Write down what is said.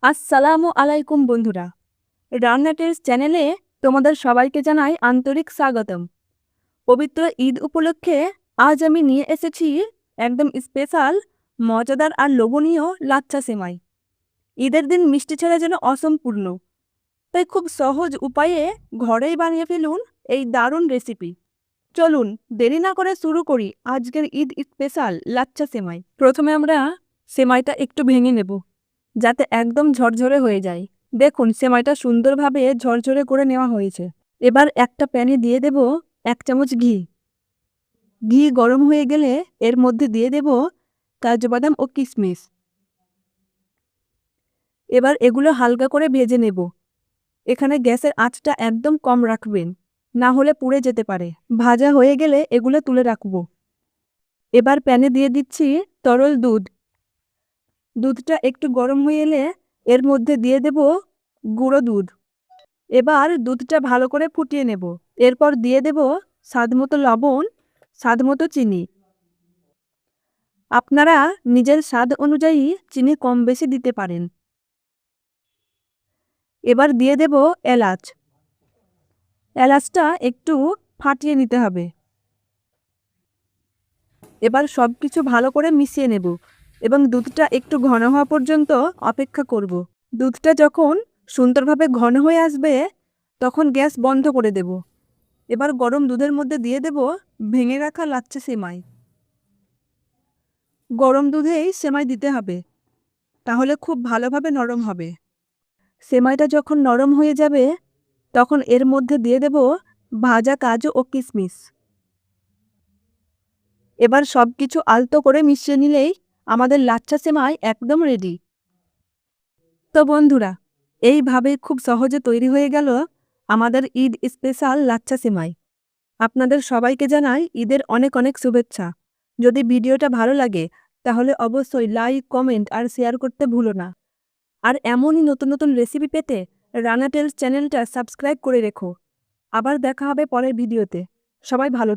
আসসালামু আলাইকুম বন্ধুরা, রান্না টেস্ট চ্যানেলে তোমাদের সবাইকে জানাই আন্তরিক স্বাগতম। পবিত্র ঈদ উপলক্ষে আজ আমি নিয়ে এসেছি একদম স্পেশাল, মজাদার আর লোভনীয় লাচ্ছা সেমাই। ঈদের দিন মিষ্টি ছাড়া যেন অসম্পূর্ণ, তাই খুব সহজ উপায়ে ঘরেই বানিয়ে ফেলুন এই দারুণ রেসিপি। চলুন দেরি না করে শুরু করি আজকের ঈদ স্পেশাল লাচ্ছা সেমাই। প্রথমে আমরা সেমাইটা একটু ভেঙে নেব, যাতে একদম ঝরঝরে হয়ে যায়। দেখুন সেমাইটা সুন্দরভাবে ঝরঝরে করে নেওয়া হয়েছে। এবার একটা প্যানে দিয়ে দেব 1 চামচ ঘি। ঘি গরম হয়ে গেলে এর মধ্যে দিয়ে দেব কাজু বাদাম ও কিশমিশ। এবার এগুলো হালকা করে ভেজে নেব। এখানে গ্যাসের আঁচটা একদম কম রাখবেন, না হলে পুড়ে যেতে পারে। ভাজা হয়ে গেলে এগুলো তুলে রাখব। এবার প্যানে দিয়ে দিচ্ছি তরল দুধ। দুধটা একটু গরম হয়ে এলে এর মধ্যে দিয়ে দেব গুঁড়ো দুধ। এবার দুধটা ভালো করে ফুটিয়ে নেব। এরপর দিয়ে দেব স্বাদমতো লবণ, স্বাদমতো চিনি। আপনারা নিজের স্বাদ অনুযায়ী চিনি কম বেশি দিতে পারেন। এবার দিয়ে দেব এলাচ। এলাচটা একটু ফাটিয়ে নিতে হবে। এবার সব কিছু ভালো করে মিশিয়ে নেব এবং দুধটা একটু ঘন হওয়া পর্যন্ত অপেক্ষা করব। দুধটা যখন সুন্দরভাবে ঘন হয়ে আসবে তখন গ্যাস বন্ধ করে দেব। এবার গরম দুধের মধ্যে দিয়ে দেব ভেঙে রাখা লাচ্ছা সেমাই। গরম দুধেই সেমাই দিতে হবে, তাহলে খুব ভালোভাবে নরম হবে। সেমাইটা যখন নরম হয়ে যাবে তখন এর মধ্যে দিয়ে দেব ভাজা কাজু ও কিশমিশ। এবার সব কিছু আলতো করে মিশিয়ে নিলেই আমাদের লাচ্ছা সেমাই একদম রেডি। তো বন্ধুরা, এইভাবে খুব সহজে তৈরি হয়ে গেল আমাদের ঈদ স্পেশাল লাচ্ছা সেমাই। আপনাদের সবাইকে জানাই ঈদের অনেক অনেক শুভেচ্ছা। যদি ভিডিওটা ভালো লাগে তাহলে অবশ্যই লাইক, কমেন্ট আর শেয়ার করতে ভুলো না। আর এমনই নতুন নতুন রেসিপি পেতে রান্না টেলস চ্যানেলটা সাবস্ক্রাইব করে রেখো। আবার দেখা হবে পরের ভিডিওতে। সবাই ভালো থেকো।